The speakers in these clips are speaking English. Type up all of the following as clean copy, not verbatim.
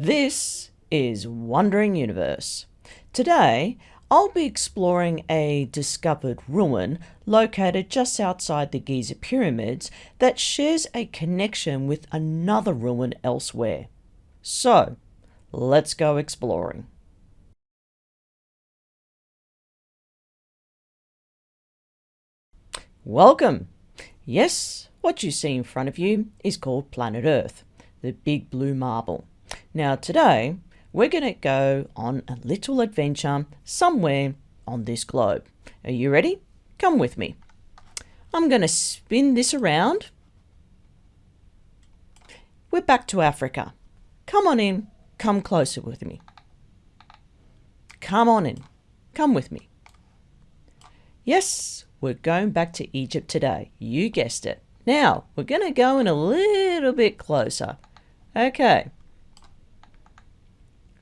This is Wandering Universe. Today, I'll be exploring a discovered ruin located just outside the Giza pyramids that shares a connection with another ruin elsewhere. So, let's go exploring. Welcome! Yes, what you see in front of you is called planet Earth, the big blue marble. Now today, we're going to go on a little adventure somewhere on this globe. Are you ready? Come with me. I'm going to spin this around. We're back to Africa. Come on in. Come closer with me. Come on in. Come with me. Yes, we're going back to Egypt today. You guessed it. Now, we're going to go in a little bit closer. Okay.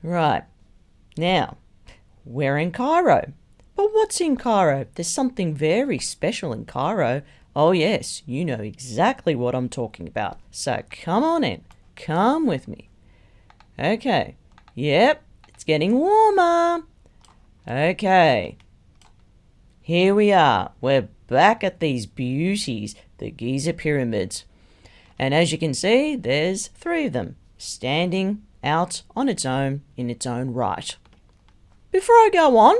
Right. Now, we're in Cairo. But what's in Cairo? There's something very special in Cairo. Oh yes, you know exactly what I'm talking about. So come on in. Come with me. Okay. Yep, it's getting warmer. Okay. Here we are. We're back at these beauties, the Giza pyramids. And as you can see, there's 3 of them standing out on its own in its own right. Before I go on,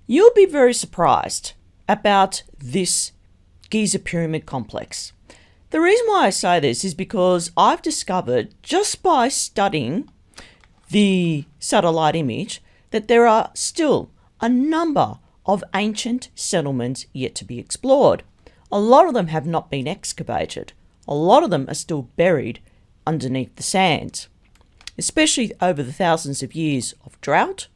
you'll be very surprised about this Giza pyramid complex. The reason why I say this is because I've discovered just by studying the satellite image that there are still a number of ancient settlements yet to be explored. A lot of them have not been excavated. A lot of them are still buried underneath the sands, especially over the thousands of years of drought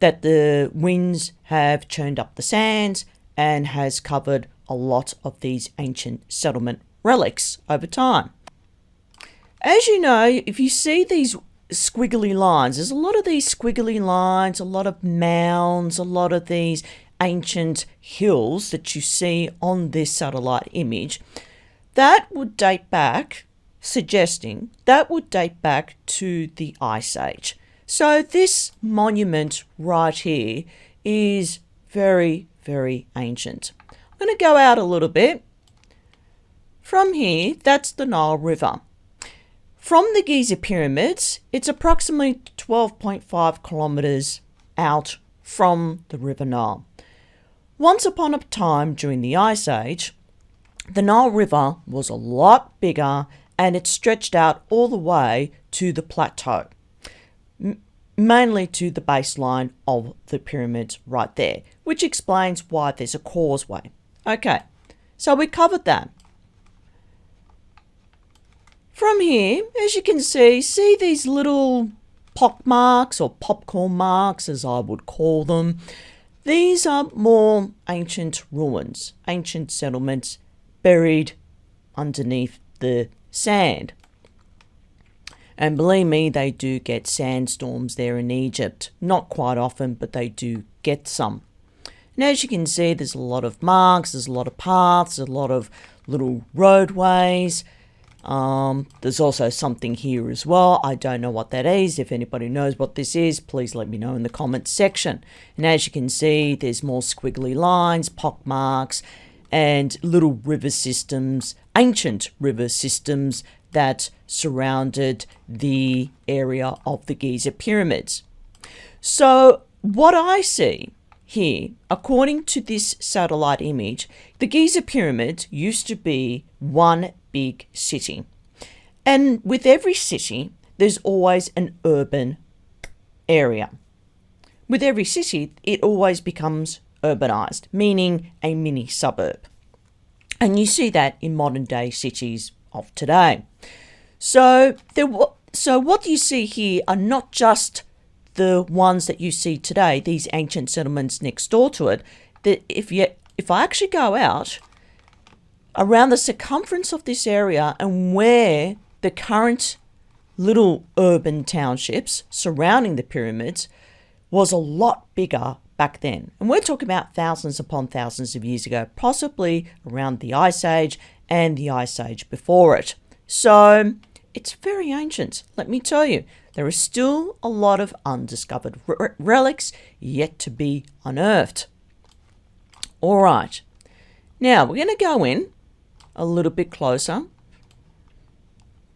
that the winds have churned up the sands and has covered a lot of these ancient settlement relics over time. As you know, if you see these squiggly lines, there's a lot of these squiggly lines, a lot of mounds, a lot of these ancient hills that you see on this satellite image. That would date back, suggesting that would date back to the Ice Age. So this monument right here is very, very ancient. I'm going to go out a little bit. From here, that's the Nile River. From the Giza pyramids, it's approximately 12.5 kilometers out from the River Nile. Once upon a time during the Ice Age, the Nile River was a lot bigger and it stretched out all the way to the plateau, mainly to the baseline of the pyramids right there, which explains why there's a causeway. Okay, so we covered that. From here, as you can see these little pock marks or popcorn marks, as I would call them. These are more ancient ruins, ancient settlements buried underneath the sand. And believe me, they do get sandstorms there in Egypt. Not quite often, but they do get some. And as you can see, there's a lot of marks, there's a lot of paths, a lot of little roadways. There's also something here as well. I don't know what that is. If anybody knows what this is, please let me know in the comments section. And as you can see, there's more squiggly lines, pock marks, and little river systems, ancient river systems that surrounded the area of the Giza pyramids. So what I see here, according to this satellite image, the Giza pyramids used to be one big city. And with every city, there's always an urban area. With every city, it always becomes urbanized, meaning a mini suburb. And you see that in modern day cities of today. So what you see here are not just the ones that you see today, these ancient settlements next door to it. That if I actually go out around the circumference of this area and where the current little urban townships surrounding the pyramids was a lot bigger back then. And we're talking about thousands upon thousands of years ago, possibly around the Ice Age and the Ice Age before it. So it's very ancient, let me tell you. There are still a lot of undiscovered relics yet to be unearthed. All right, now we're going to go in a little bit closer.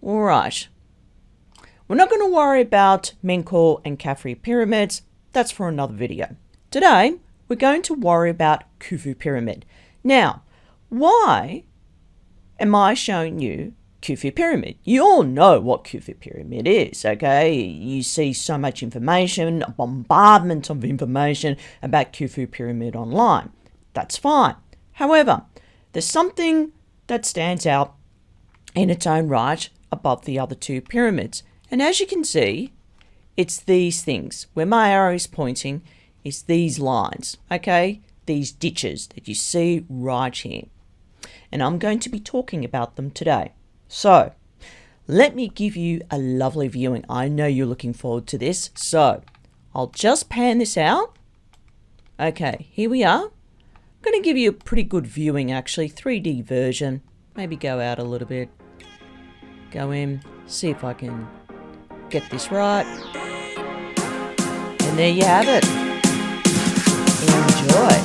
All right, we're not going to worry about Menkaure and Khafre pyramids. That's for another video. Today, we're going to worry about Khufu pyramid. Now, why am I showing you Khufu pyramid? You all know what Khufu pyramid is, okay? You see so much information, a bombardment of information about Khufu pyramid online. That's fine. However, there's something that stands out in its own right above the other two pyramids. And as you can see, it's these things. Where my arrow is pointing is these lines, okay? These ditches that you see right here. And I'm going to be talking about them today. So, let me give you a lovely viewing. I know you're looking forward to this. So, I'll just pan this out. Okay, here we are. I'm going to give you a pretty good viewing actually, 3D version. Maybe go out a little bit. Go in, see if I can get this right. And there you have it. Enjoy.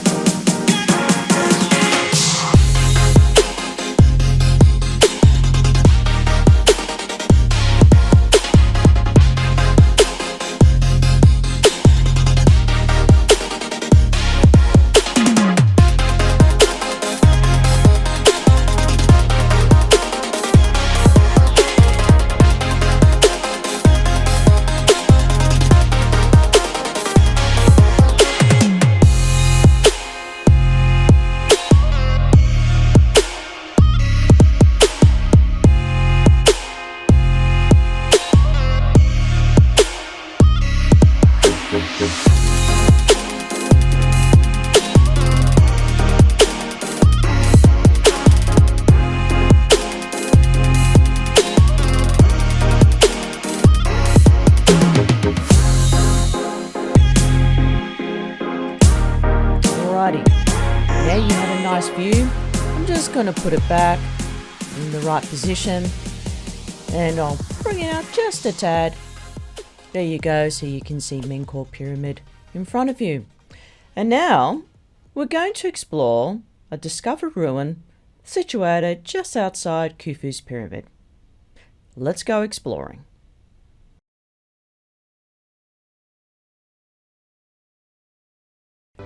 Now you have a nice view. I'm just going to put it back in the right position and I'll bring it out just a tad. There you go, so you can see Menkaure pyramid in front of you. And now we're going to explore a discovered ruin situated just outside Khufu's pyramid. Let's go exploring.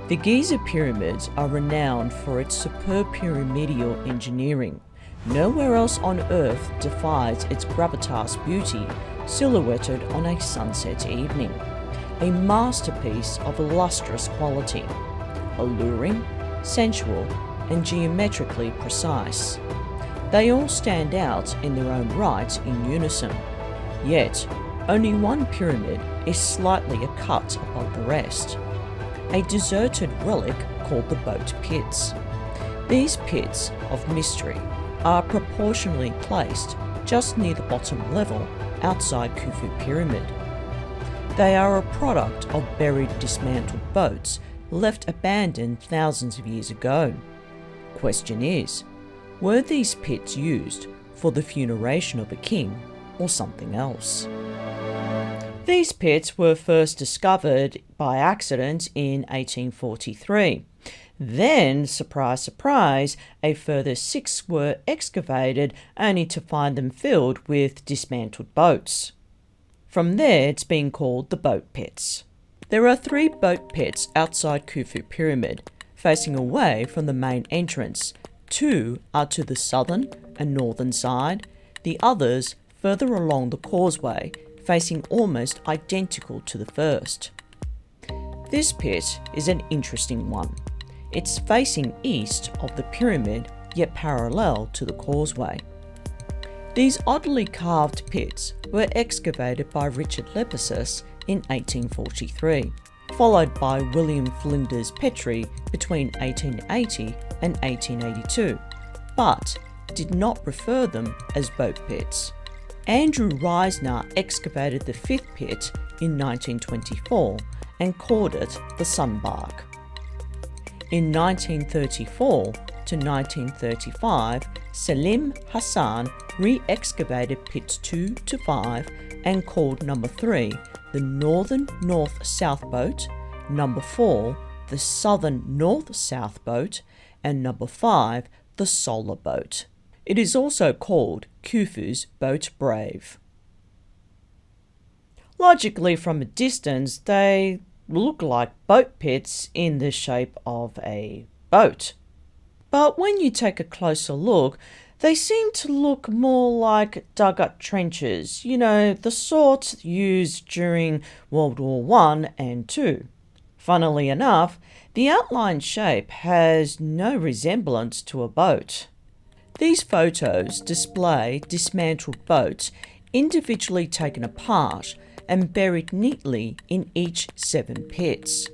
The Giza pyramids are renowned for its superb pyramidal engineering. Nowhere else on Earth defies its gravitas beauty, silhouetted on a sunset evening. A masterpiece of lustrous quality, alluring, sensual, and geometrically precise. They all stand out in their own right in unison. Yet, only one pyramid is slightly a cut above the rest. A deserted relic called the boat pits. These pits of mystery are proportionally placed just near the bottom level outside Khufu pyramid. They are a product of buried dismantled boats left abandoned thousands of years ago. Question is, were these pits used for the funeration of a king or something else? These pits were first discovered by accident in 1843. Then, surprise, surprise, a further 6 were excavated only to find them filled with dismantled boats. From there, it's been called the boat pits. There are 3 boat pits outside Khufu pyramid, facing away from the main entrance. 2 are to the southern and northern side, the others further along the causeway, facing almost identical to the first. This pit is an interesting one. It's facing east of the pyramid, yet parallel to the causeway. These oddly carved pits were excavated by Richard Lepsius in 1843, followed by William Flinders Petrie between 1880 and 1882, but did not refer them as boat pits. Andrew Reisner excavated the 5th pit in 1924 and called it the Sunbark. In 1934, to 1935, Selim Hassan re-excavated pits 2 to 5 and called number 3 the Northern North-South Boat, number 4 the Southern North-South Boat, and number 5 the Solar Boat. It is also called Khufu's Boat Brave. Logically, from a distance, they look like boat pits in the shape of a boat. But when you take a closer look, they seem to look more like dug-up trenches, the sort used during World War I and II. Funnily enough, the outline shape has no resemblance to a boat. These photos display dismantled boats individually taken apart and buried neatly in each 7 pits.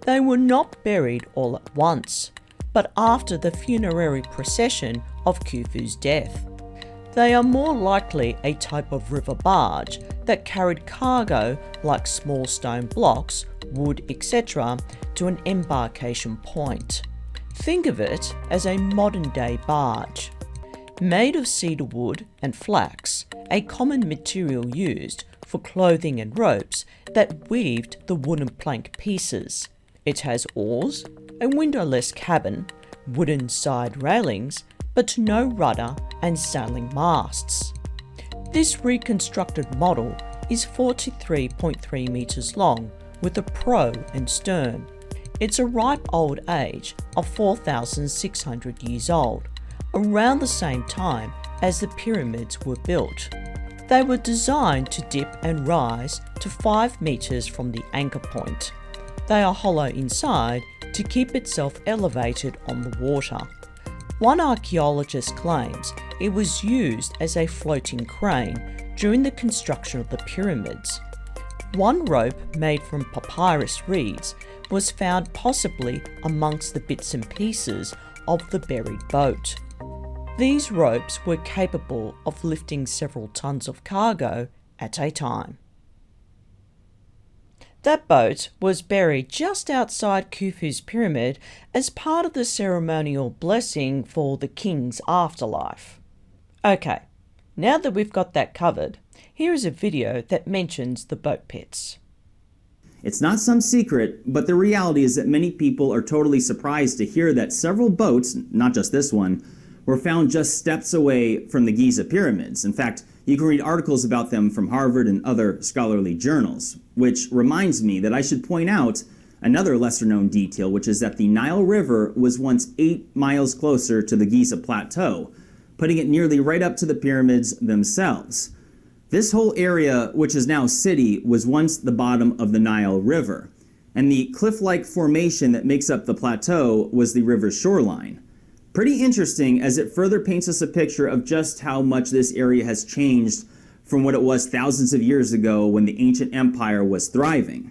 They were not buried all at once, but after the funerary procession of Khufu's death. They are more likely a type of river barge that carried cargo like small stone blocks, wood, etc. to an embarkation point. Think of it as a modern-day barge. Made of cedar wood and flax, a common material used for clothing and ropes that weaved the wooden plank pieces. It has oars, a windowless cabin, wooden side railings, but no rudder and sailing masts. This reconstructed model is 43.3 metres long with a prow and stern. It's a ripe old age of 4,600 years old, around the same time as the pyramids were built. They were designed to dip and rise to 5 metres from the anchor point. They are hollow inside to keep itself elevated on the water. One archaeologist claims it was used as a floating crane during the construction of the pyramids. One rope made from papyrus reeds was found possibly amongst the bits and pieces of the buried boat. These ropes were capable of lifting several tons of cargo at a time. That boat was buried just outside Khufu's pyramid as part of the ceremonial blessing for the king's afterlife. Okay, now that we've got that covered, here is a video that mentions the boat pits. It's not some secret, but the reality is that many people are totally surprised to hear that several boats, not just this one, were found just steps away from the Giza pyramids. In fact, you can read articles about them from Harvard and other scholarly journals, which reminds me that I should point out another lesser-known detail, which is that the Nile River was once 8 miles closer to the Giza Plateau, putting it nearly right up to the pyramids themselves. This whole area, which is now city, was once the bottom of the Nile River, and the cliff-like formation that makes up the plateau was the river's shoreline. Pretty interesting, as it further paints us a picture of just how much this area has changed from what it was thousands of years ago when the ancient empire was thriving.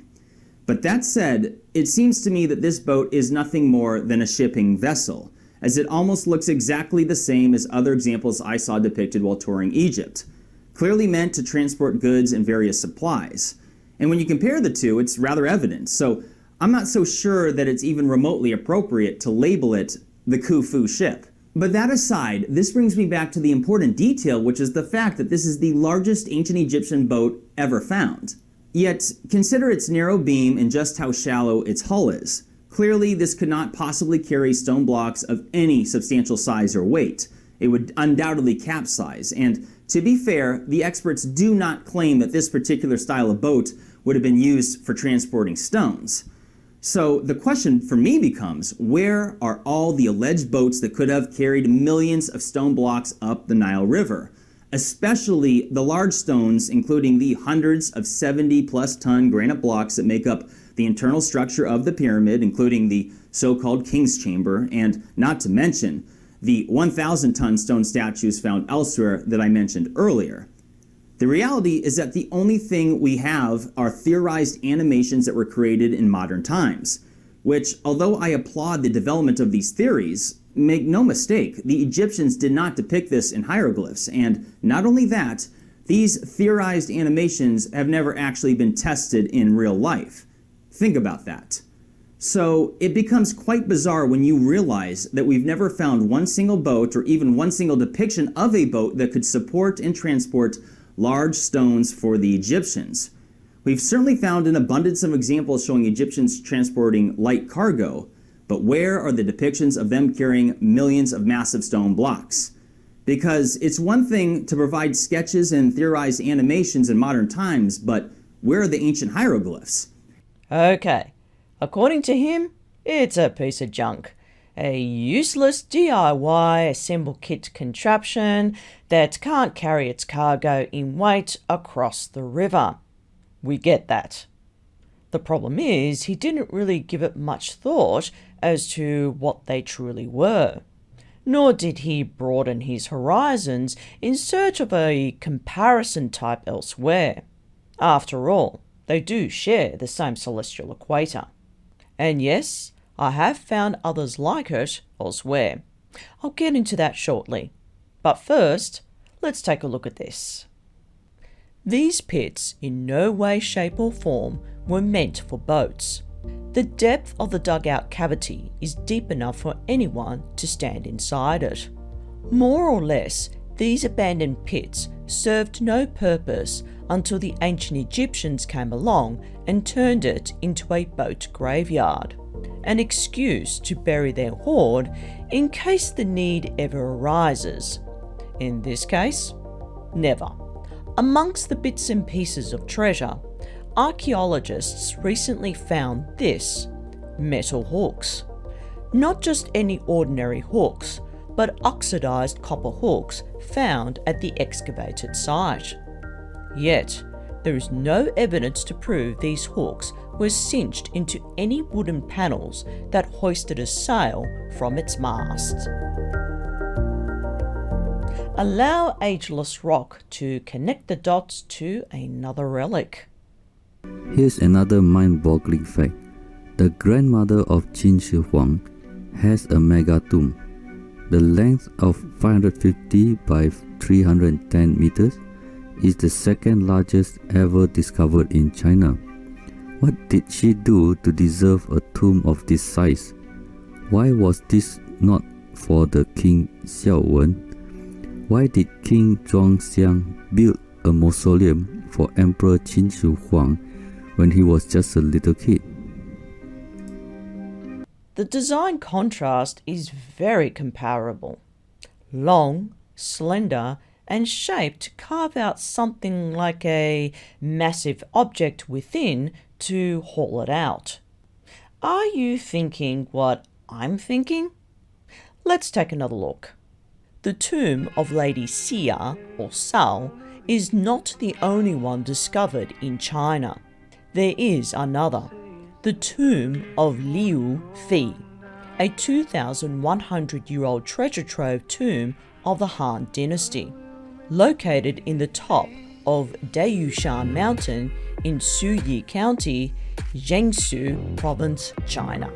But that said, it seems to me that this boat is nothing more than a shipping vessel, as it almost looks exactly the same as other examples I saw depicted while touring Egypt, clearly meant to transport goods and various supplies. And when you compare the two, it's rather evident. So I'm not so sure that it's even remotely appropriate to label it the Khufu ship. But that aside, this brings me back to the important detail, which is the fact that this is the largest ancient Egyptian boat ever found. Yet, consider its narrow beam and just how shallow its hull is. Clearly, this could not possibly carry stone blocks of any substantial size or weight. It would undoubtedly capsize, and to be fair, the experts do not claim that this particular style of boat would have been used for transporting stones. So the question for me becomes, where are all the alleged boats that could have carried millions of stone blocks up the Nile River? Especially the large stones, including the hundreds of 70-plus ton granite blocks that make up the internal structure of the pyramid, including the so-called King's Chamber, and not to mention the 1,000-ton stone statues found elsewhere that I mentioned earlier. The reality is that the only thing we have are theorized animations that were created in modern times, which, although I applaud the development of these theories, make no mistake, the Egyptians did not depict this in hieroglyphs, and not only that, these theorized animations have never actually been tested in real life. Think about that. So it becomes quite bizarre when you realize that we've never found one single boat or even one single depiction of a boat that could support and transport large stones for the Egyptians. We've certainly found an abundance of examples showing Egyptians transporting light cargo, but where are the depictions of them carrying millions of massive stone blocks? Because it's one thing to provide sketches and theorized animations in modern times, but where are the ancient hieroglyphs? Okay, according to him, it's a piece of junk. A useless DIY assemble kit contraption that can't carry its cargo in weight across the river. We get that. The problem is he didn't really give it much thought as to what they truly were. Nor did he broaden his horizons in search of a comparison type elsewhere. After all, they do share the same celestial equator. And yes, I have found others like it elsewhere. I'll get into that shortly. But first, let's take a look at this. These pits in no way, shape or form were meant for boats. The depth of the dugout cavity is deep enough for anyone to stand inside it. More or less, these abandoned pits served no purpose until the ancient Egyptians came along and turned it into a boat graveyard, an excuse to bury their hoard in case the need ever arises. In this case, never. Amongst the bits and pieces of treasure, archaeologists recently found this: metal hooks. Not just any ordinary hooks, but oxidized copper hooks found at the excavated site. Yet, there is no evidence to prove these hooks were cinched into any wooden panels that hoisted a sail from its mast. Allow Ageless Rock to connect the dots to another relic. Here's another mind-boggling fact. The grandmother of Qin Shi Huang has a mega tomb. The length of 550 by 310 meters is the second largest ever discovered in China. What did she do to deserve a tomb of this size? Why was this not for the King Xiaowen? Why did King Zhuangxiang build a mausoleum for Emperor Qin Shi Huang when he was just a little kid? The design contrast is very comparable. Long, slender, and shaped to carve out something like a massive object within to haul it out. Are you thinking what I'm thinking? Let's take another look. The tomb of Lady Xia, or Sao, is not the only one discovered in China. There is another, the tomb of Liu Fi, a 2,100-year-old treasure trove tomb of the Han dynasty, located in the top of Dayushan Mountain in Suyi County, Jiangsu Province, China.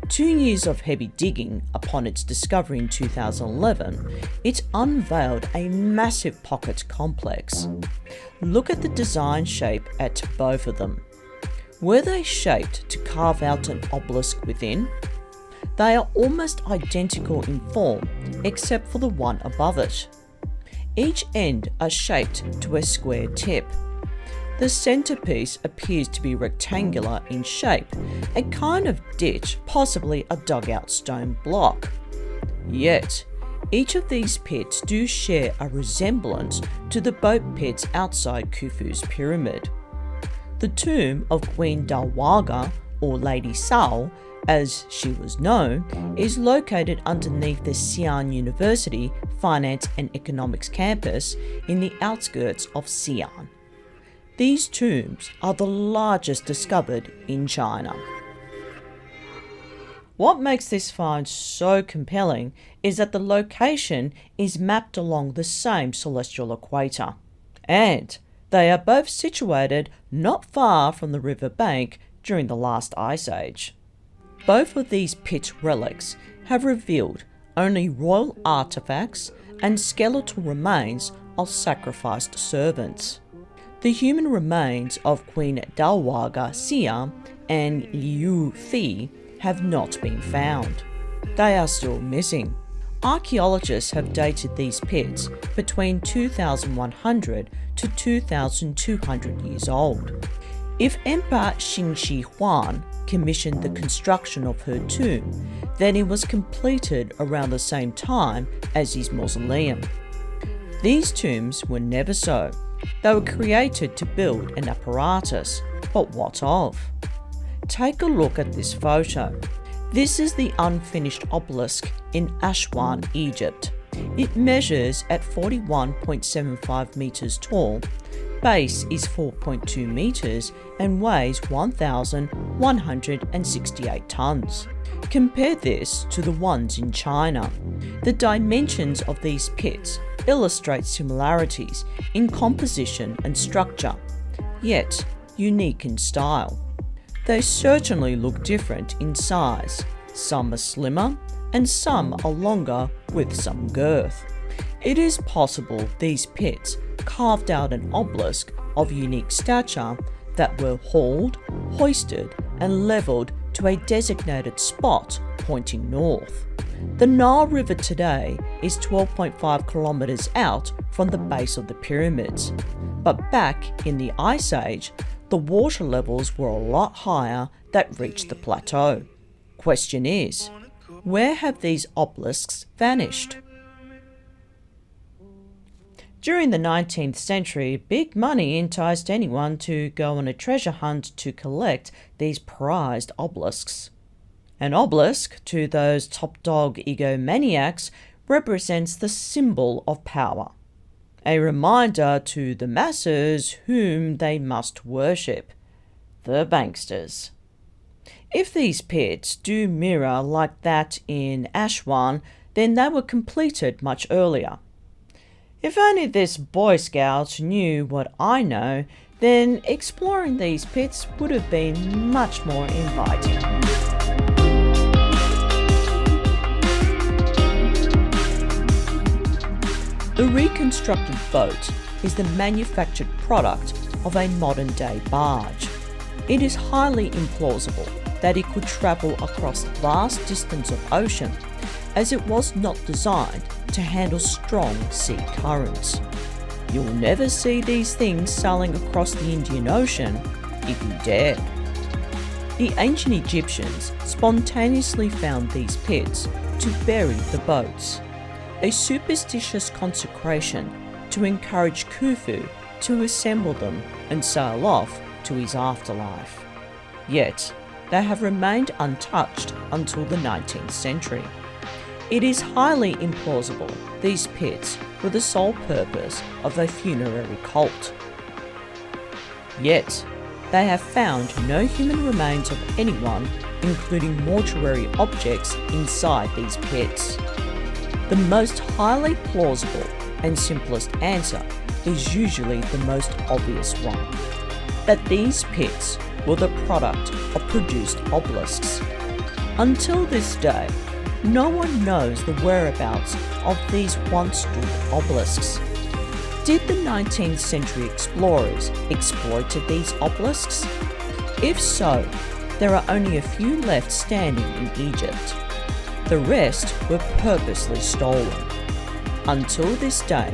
2 years of heavy digging upon its discovery in 2011, it unveiled a massive pocket complex. Look at the design shape at both of them. Were they shaped to carve out an obelisk within? They are almost identical in form, except for the one above it. Each end are shaped to a square tip. The centerpiece appears to be rectangular in shape, a kind of ditch, possibly a dugout stone block. Yet, each of these pits do share a resemblance to the boat pits outside Khufu's pyramid. The tomb of Queen Dawaga, or Lady Sao, as she was known, is located underneath the Xi'an University Finance and Economics campus in the outskirts of Xi'an. These tombs are the largest discovered in China. What makes this find so compelling is that the location is mapped along the same celestial equator, and they are both situated not far from the river bank during the last ice age. Both of these pit relics have revealed only royal artifacts and skeletal remains of sacrificed servants. The human remains of Queen Dawaga Xia and Liu Fi have not been found. They are still missing. Archaeologists have dated these pits between 2100 to 2200 years old. If Emperor Xingxi Huang commissioned the construction of her tomb, then it was completed around the same time as his mausoleum. These tombs were never so. They were created to build an apparatus, but what of? Take a look at this photo. This is the unfinished obelisk in Aswan, Egypt. It measures at 41.75 meters tall, base is 4.2 meters and weighs 1,168 tons. Compare this to the ones in China. The dimensions of these pits illustrate similarities in composition and structure, yet unique in style. They certainly look different in size. Some are slimmer and some are longer with some girth. It is possible these pits carved out an obelisk of unique stature that were hauled, hoisted and levelled to a designated spot pointing north. The Nile River today is 12.5 kilometres out from the base of the pyramids, but back in the Ice Age, the water levels were a lot higher that reached the plateau. Question is, where have these obelisks vanished? During the 19th century, big money enticed anyone to go on a treasure hunt to collect these prized obelisks. An obelisk, to those top dog egomaniacs, represents the symbol of power, a reminder to the masses whom they must worship, the banksters. If these pits do mirror like that in Aswan, then they were completed much earlier. If only this Boy Scout knew what I know, then exploring these pits would have been much more inviting. The reconstructed boat is the manufactured product of a modern-day barge. It is highly implausible that it could travel across vast distance of ocean, as it was not designed to handle strong sea currents. You'll never see these things sailing across the Indian Ocean if you dare. The ancient Egyptians spontaneously found these pits to bury the boats, a superstitious consecration to encourage Khufu to assemble them and sail off to his afterlife. Yet, they have remained untouched until the 19th century. It is highly implausible these pits were the sole purpose of a funerary cult. Yet, they have found no human remains of anyone, including mortuary objects, inside these pits. The most highly plausible and simplest answer is usually the most obvious one, that these pits were the product of produced obelisks. Until this day, no one knows the whereabouts of these once stood obelisks. Did the 19th century explorers exploit these obelisks? If so, there are only a few left standing in Egypt. The rest were purposely stolen. Until this day,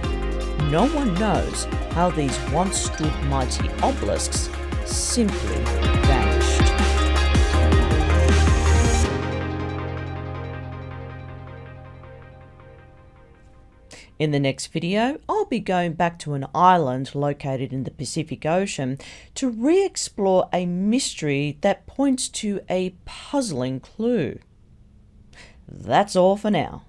no one knows how these once stood mighty obelisks simply vanished. In the next video, I'll be going back to an island located in the Pacific Ocean to re-explore a mystery that points to a puzzling clue. That's all for now.